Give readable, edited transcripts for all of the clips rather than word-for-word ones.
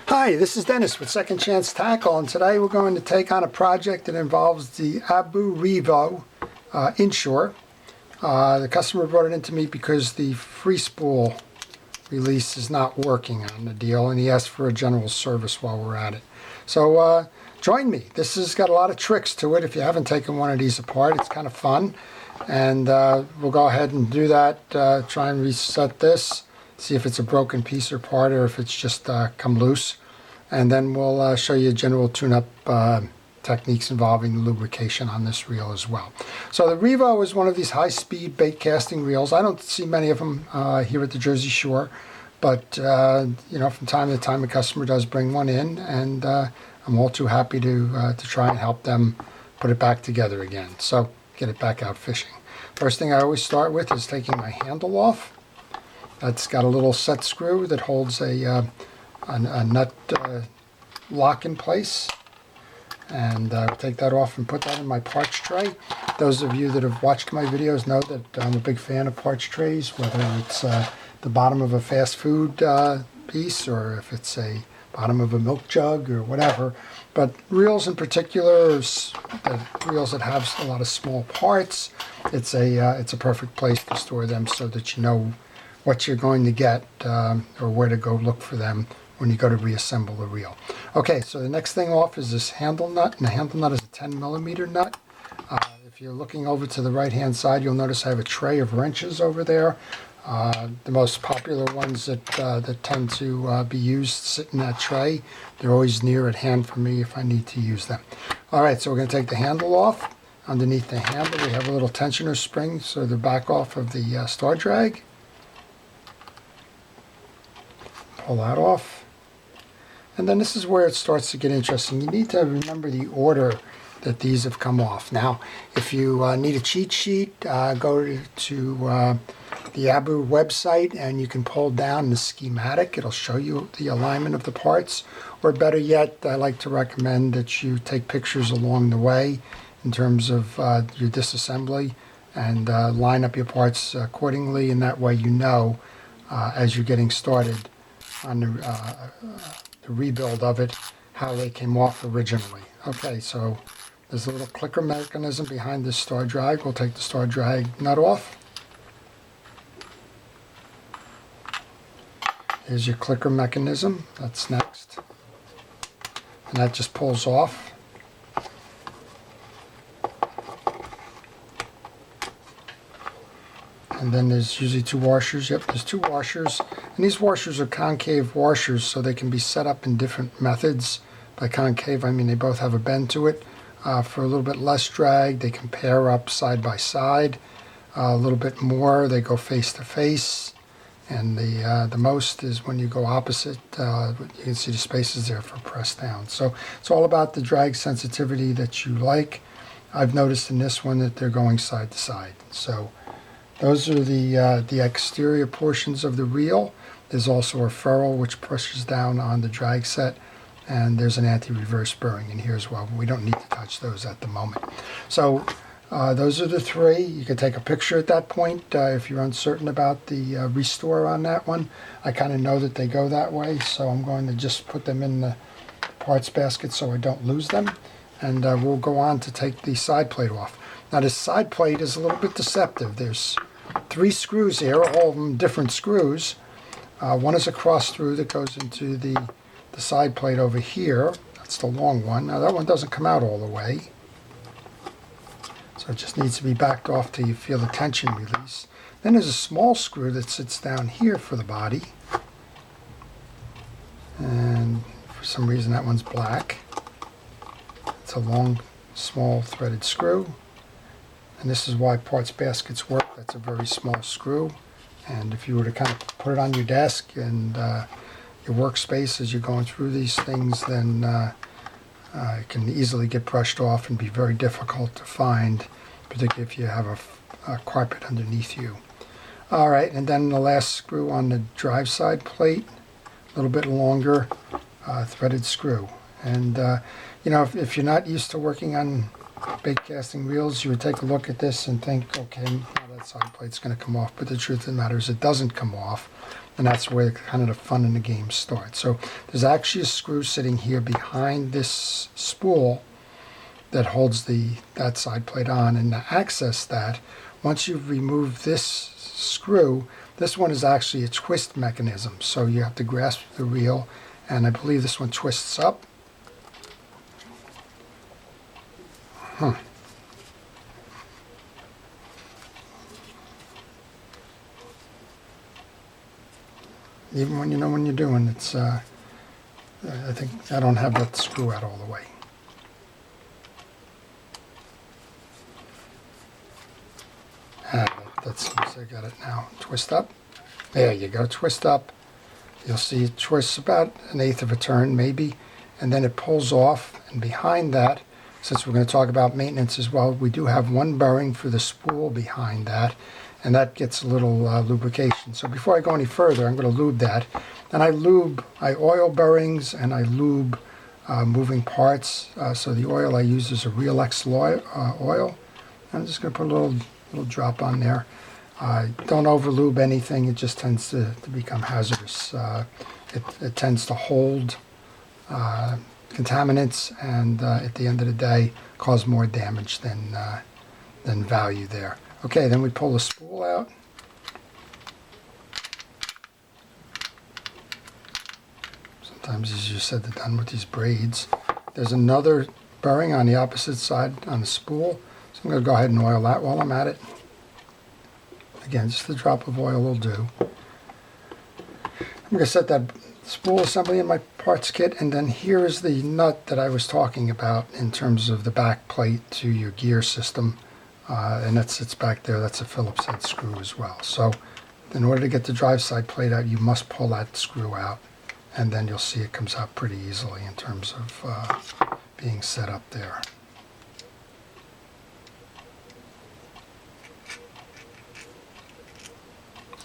Hi, this is Dennis with Second Chance Tackle, and today we're going to take on a project that involves the Abu Revo Inshore. The customer brought it into me because the free spool release is not working on the deal, and he asked for a general service while we're at it. So join me. This has got a lot of tricks to it. If you haven't taken one of these apart, it's kind of fun. And we'll go ahead and do that, try and reset this, see if it's a broken piece or part or if it's just come loose. And then we'll show you general tune-up techniques involving the lubrication on this reel as well. So the Revo is one of these high-speed bait casting reels. I don't see many of them here at the Jersey Shore, but you know, from time to time a customer does bring one in, and I'm all too happy to try and help them put it back together again. So get it back out fishing. First thing I always start with is taking my handle off. That's got a little set screw that holds a nut lock in place, and take that off and put that in my parts tray. Those of you that have watched my videos know that I'm a big fan of parts trays, whether it's the bottom of a fast food piece or if it's a bottom of a milk jug or whatever. But reels in particular, the reels that have a lot of small parts, it's a perfect place to store them so that you know what you're going to get or where to go look for them when you go to reassemble the reel. Okay, so the next thing off is this handle nut, and the handle nut is a 10mm nut. If you're looking over to the right hand side, you'll notice I have a tray of wrenches over there. The most popular ones that tend to be used sit in that tray. They're always near at hand for me if I need to use them. Alright, so we're going to take the handle off. Underneath the handle we have a little tensioner spring, so the back off of the star drag. Pull that off. And then this is where it starts to get interesting. You need to remember the order that these have come off. Now, if you need a cheat sheet, go to the Abu website and you can pull down the schematic. It'll show you the alignment of the parts. Or better yet, I like to recommend that you take pictures along the way in terms of your disassembly and line up your parts accordingly, and that way you know as you're getting started on the rebuild of it, how they came off originally. Okay, so there's a little clicker mechanism behind this star drag. We'll take the star drag nut off. Here's your clicker mechanism. That's next. And that just pulls off. And then there's usually two washers. Yep, there's two washers. And these washers are concave washers, so they can be set up in different methods. By concave, I mean they both have a bend to it. For a little bit less drag, they can pair up side by side. A little bit more, they go face to face. And the most is when you go opposite. You can see the spaces there for press down. So it's all about the drag sensitivity that you like. I've noticed in this one that they're going side to side. So those are the exterior portions of the reel. There's also a ferrule which pushes down on the drag set, and there's an anti-reverse bearing in here as well. We don't need to touch those at the moment. So those are the three. You can take a picture at that point if you're uncertain about the restore on that one. I kind of know that they go that way, so I'm going to just put them in the parts basket so I don't lose them. And we'll go on to take the side plate off. Now this side plate is a little bit deceptive. There's 3 screws here, all of them different screws. One is a cross through that goes into the side plate over here. That's the long one. Now that one doesn't come out all the way, so it just needs to be backed off till you feel the tension release. Then there's a small screw that sits down here for the body, and for some reason that one's black. It's a long, small threaded screw. And this is why parts baskets work. That's a very small screw. And if you were to kind of put it on your desk and your workspace as you're going through these things, then it can easily get brushed off and be very difficult to find, particularly if you have a carpet underneath you. All right, and then the last screw on the drive side plate, a little bit longer threaded screw. And you know, if you're not used to working on bait casting reels, you would take a look at this and think, okay, now that that side plate's going to come off, but the truth of the matter is it doesn't come off, and that's where kind of the fun in the game starts. So there's actually a screw sitting here behind this spool that holds that side plate on, and to access that, once you've removed this screw, this one is actually a twist mechanism, so you have to grasp the reel, and I believe this one twists up. Even when you know when you're doing, it's, I think I don't have that screw out all the way. That seems I got it now. Twist up. There you go, twist up. You'll see it twists about 1/8 of a turn maybe, and then it pulls off, and behind that, since we're going to talk about maintenance as well, we do have one bearing for the spool behind that, and that gets a little lubrication. So before I go any further, I'm going to lube that. And I oil bearings and I lube moving parts. So the oil I use is a Real X oil. I'm just going to put a little drop on there. Don't over lube anything, it just tends to become hazardous. It tends to hold contaminants, and at the end of the day cause more damage than value there. Okay, then we pull the spool out. Sometimes easier said than done with these braids. There's another bearing on the opposite side on the spool, so I'm going to go ahead and oil that while I'm at it. Again, just a drop of oil will do. I'm going to set that spool assembly in my parts kit, and then here is the nut that I was talking about in terms of the back plate to your gear system. And that sits back there. That's a Phillips head screw as well. So in order to get the drive side plate out, you must pull that screw out, and then you'll see it comes out pretty easily in terms of being set up there.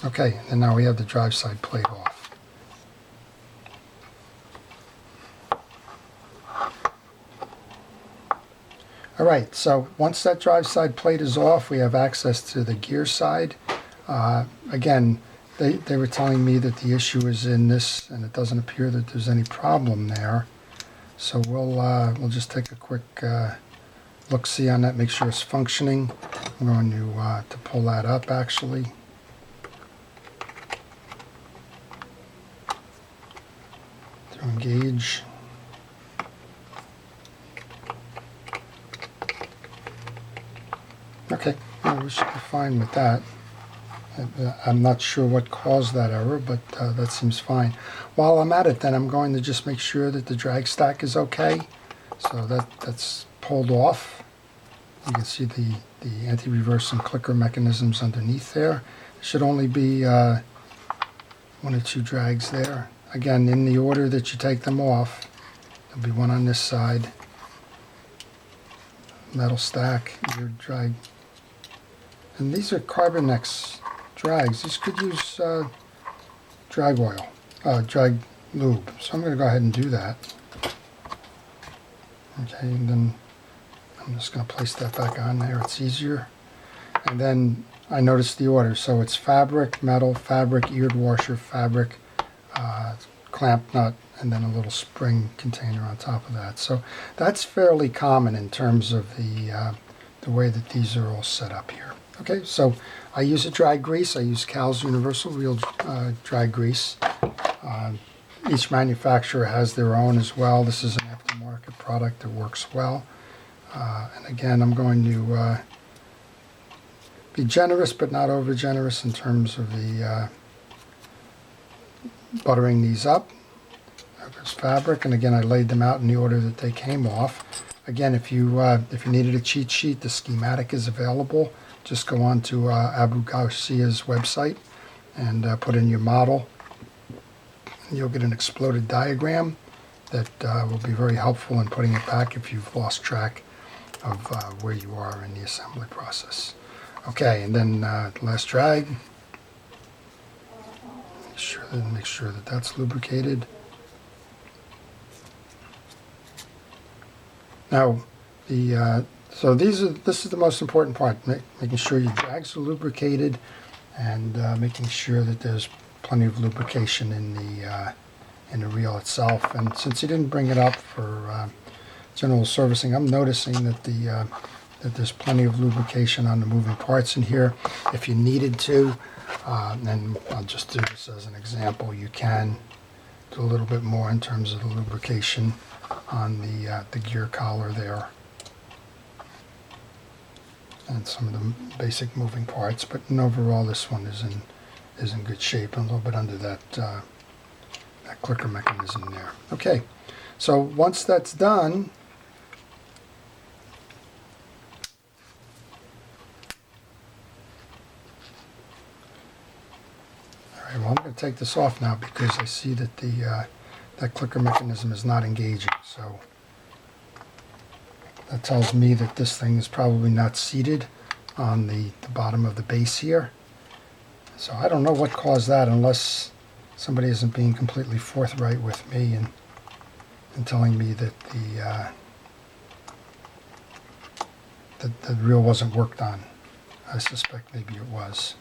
Okay, and now we have the drive side plate off. All right, so once that drive side plate is off, we have access to the gear side. Again, they were telling me that the issue is in this, and it doesn't appear that there's any problem there. So we'll just take a quick look-see on that, make sure it's functioning. I'm going to pull that up actually. To engage. Okay, well, we should be fine with that. I'm not sure what caused that error, but that seems fine. While I'm at it, then I'm going to just make sure that the drag stack is okay. So that's pulled off. You can see the anti-reverse and clicker mechanisms underneath there. There should only be 1 or 2 drags there. Again, in the order that you take them off, there'll be one on this side. Metal stack, your drag. And these are Carbonex drags. These could use drag oil, drag lube. So I'm going to go ahead and do that. Okay, and then I'm just going to place that back on there. It's easier. And then I noticed the order. So it's fabric, metal, fabric, eared washer, fabric, clamp nut, and then a little spring container on top of that. So that's fairly common in terms of the way that these are all set up here. Okay, so I use a dry grease. I use Cal's Universal Real dry grease. Each manufacturer has their own as well. This is an aftermarket product that works well. And again, I'm going to be generous but not over generous in terms of the buttering these up. There's fabric, and again I laid them out in the order that they came off. Again, if you needed a cheat sheet, the schematic is available. Just go on to Abu Garcia's website and put in your model. You'll get an exploded diagram that will be very helpful in putting it back if you've lost track of where you are in the assembly process. Okay, and then last drag. Make sure that that's lubricated. Now, the So this is the most important part, making sure your drags are lubricated and making sure that there's plenty of lubrication in the reel itself. And since you didn't bring it up for general servicing, I'm noticing that that there's plenty of lubrication on the moving parts in here. If you needed to, and I'll just do this as an example, you can do a little bit more in terms of the lubrication on the gear collar there and some of the basic moving parts. But overall, this one is in good shape, and a little bit under that clicker mechanism there. Okay, so once that's done, well, I'm going to take this off now because I see that that clicker mechanism is not engaging. So that tells me that this thing is probably not seated on the bottom of the base here. So I don't know what caused that, unless somebody isn't being completely forthright with me and telling me that the reel wasn't worked on. I suspect maybe it was.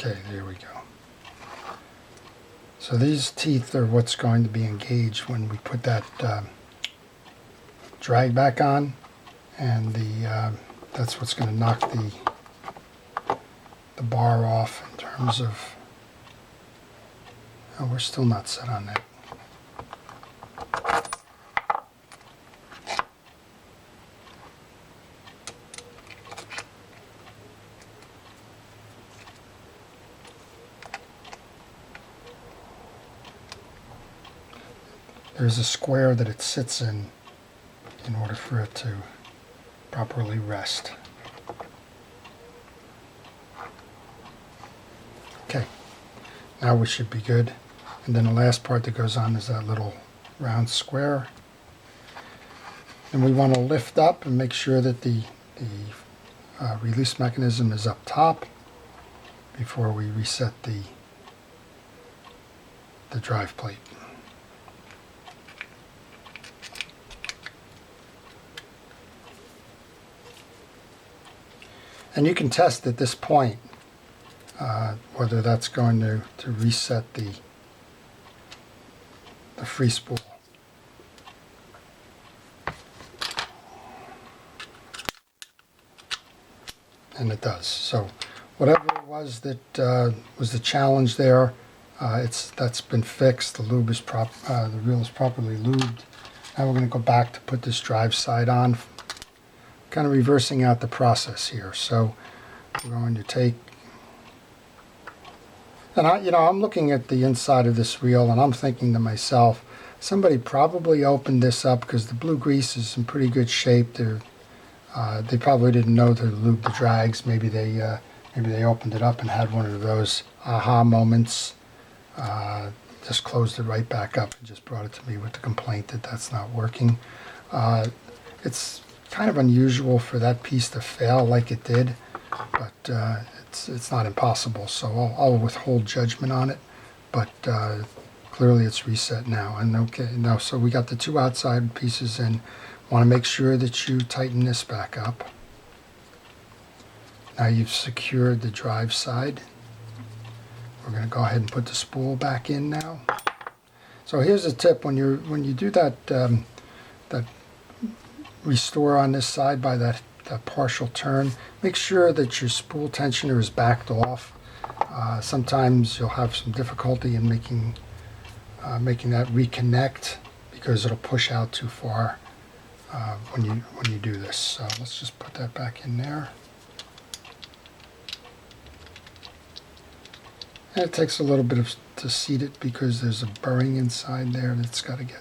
Okay, there we go. So these teeth are what's going to be engaged when we put that drag back on, and that's what's going to knock the bar off in terms of. Oh, we're still not set on that. There's a square that it sits in order for it to properly rest. Okay, now we should be good. And then the last part that goes on is that little round square. And we want to lift up and make sure that the release mechanism is up top before we reset the drive plate. And you can test at this point whether that's going to reset the free spool. And it does. So whatever it was that was the challenge there, that's been fixed. The lube is the reel is properly lubed. Now we're going to go back to put this drive side on. Kind of reversing out the process here. So we're going to take, and I'm looking at the inside of this reel and I'm thinking to myself, somebody probably opened this up because the blue grease is in pretty good shape. They probably didn't know to lube the drags. Maybe they opened it up and had one of those aha moments. Just closed it right back up and just brought it to me with the complaint that that's not working. It's kind of unusual for that piece to fail like it did, but it's not impossible, so I'll withhold judgment on it, but clearly it's reset now. And okay, now so we got the two outside pieces in. Want to make sure that you tighten this back up. Now you've secured the drive side. We're going to go ahead and put the spool back in now. So here's a tip: when you do that restore on this side by that partial turn, make sure that your spool tensioner is backed off. Sometimes you'll have some difficulty in making that reconnect because it'll push out too far when you do this. So let's just put that back in there. And it takes a little bit to seat it because there's a burring inside there that's got to get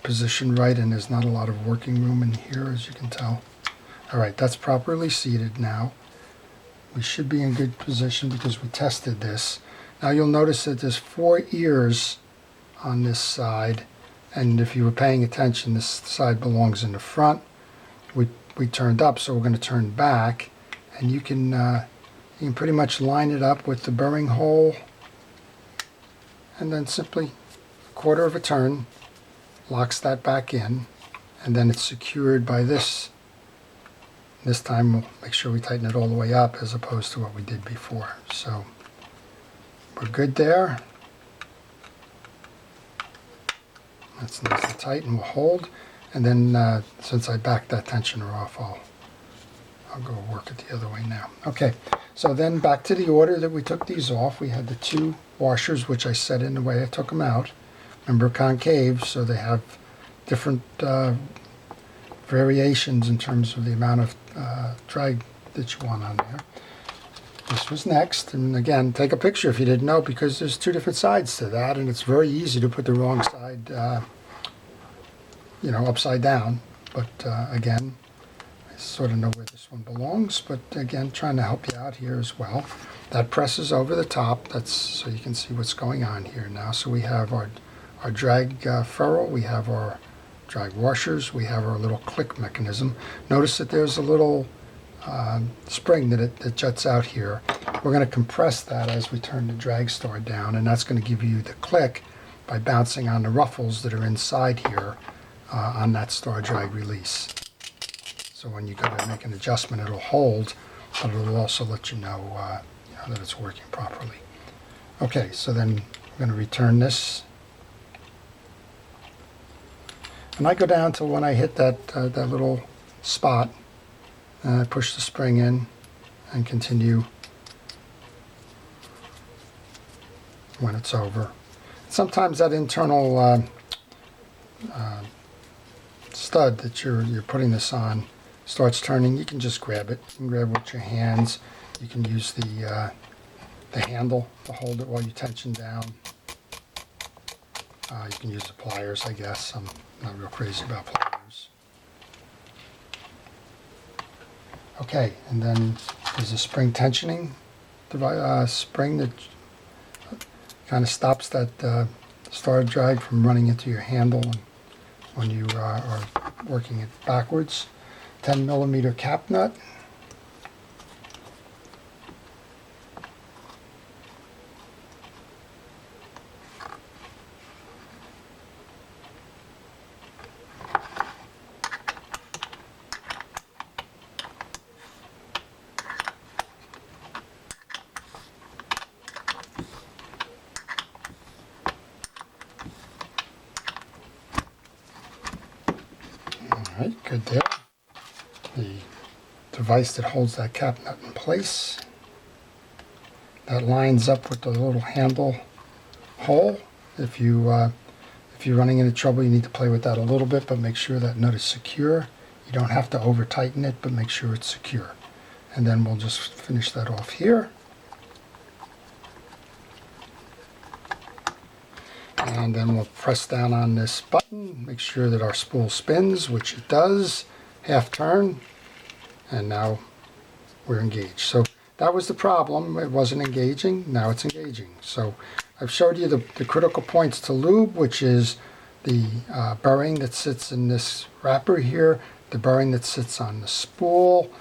positioned right, and there's not a lot of working room in here, as you can tell. All right, that's properly seated now. We should be in good position because we tested this. Now you'll notice that there's 4 ears on this side, and if you were paying attention, this side belongs in the front. We we turned up, so we're going to turn back, and you can pretty much line it up with the burring hole, and then simply a quarter of a turn locks that back in, and then it's secured by this. This time we'll make sure we tighten it all the way up as opposed to what we did before. So we're good there. That's nice and tight, and we'll hold. And then since I backed that tensioner off, I'll go work it the other way now. Okay, so then back to the order that we took these off. We had the 2 washers, which I set in the way I took them out. Remember, concave, so they have different variations in terms of the amount of drag that you want on there. This was next, and again, take a picture if you didn't know, because there's 2 different sides to that, and it's very easy to put the wrong side, upside down. But again, I sort of know where this one belongs, but again, trying to help you out here as well. That presses over the top. That's so you can see what's going on here now. So we have our drag ferrule, we have our drag washers, we have our little click mechanism. Notice that there's a little spring that juts out here. We're going to compress that as we turn the drag star down, and that's going to give you the click by bouncing on the ruffles that are inside here on that star drag release. So when you go to make an adjustment, it'll hold, but it'll also let you know, that it's working properly. Okay, so then we're going to return this. And I go down to when I hit that little spot, and I push the spring in and continue when it's over. Sometimes that internal stud that you're putting this on starts turning. You can just grab it. You can grab it with your hands. You can use the handle to hold it while you tension down. You can use the pliers, I guess. I'm not real crazy about pliers. Okay, and then there's a spring tensioning spring that kind of stops that star drag from running into your handle when you are working it backwards. 10mm cap nut. Alright, good there. The device that holds that cap nut in place. That lines up with the little handle hole. If you're running into trouble, you need to play with that a little bit, but make sure that nut is secure. You don't have to over tighten it, but make sure it's secure. And then we'll just finish that off here. And then we'll press down on this button, make sure that our spool spins, which it does, half turn, and now we're engaged. So that was the problem. It wasn't engaging. Now it's engaging. So I've showed you the critical points to lube, which is the bearing that sits in this wrapper here, the bearing that sits on the spool.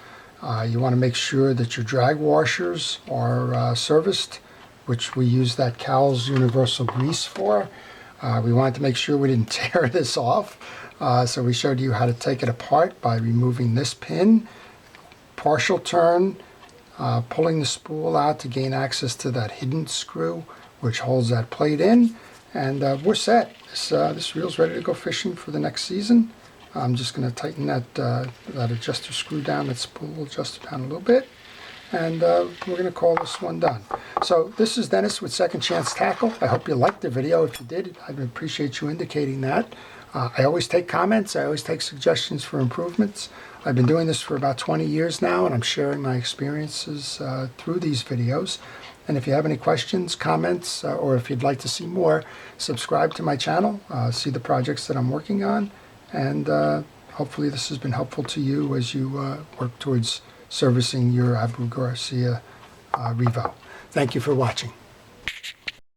You want to make sure that your drag washers are serviced, which we use that Cowles Universal Grease for. We wanted to make sure we didn't tear this off, so we showed you how to take it apart by removing this pin, partial turn, pulling the spool out to gain access to that hidden screw which holds that plate in, and we're set. This reel's ready to go fishing for the next season. I'm just going to tighten that adjuster screw down, that spool adjuster down a little bit, and we're going to call this one done. So this is Dennis with Second Chance Tackle. I hope you liked the video. If you did, I'd appreciate you indicating that. I always take comments. I always take suggestions for improvements. I've been doing this for about 20 years now, and I'm sharing my experiences through these videos. And if you have any questions, comments, or if you'd like to see more, subscribe to my channel, see the projects that I'm working on, and hopefully this has been helpful to you as you work towards servicing your Abu Garcia Revo. Thank you for watching.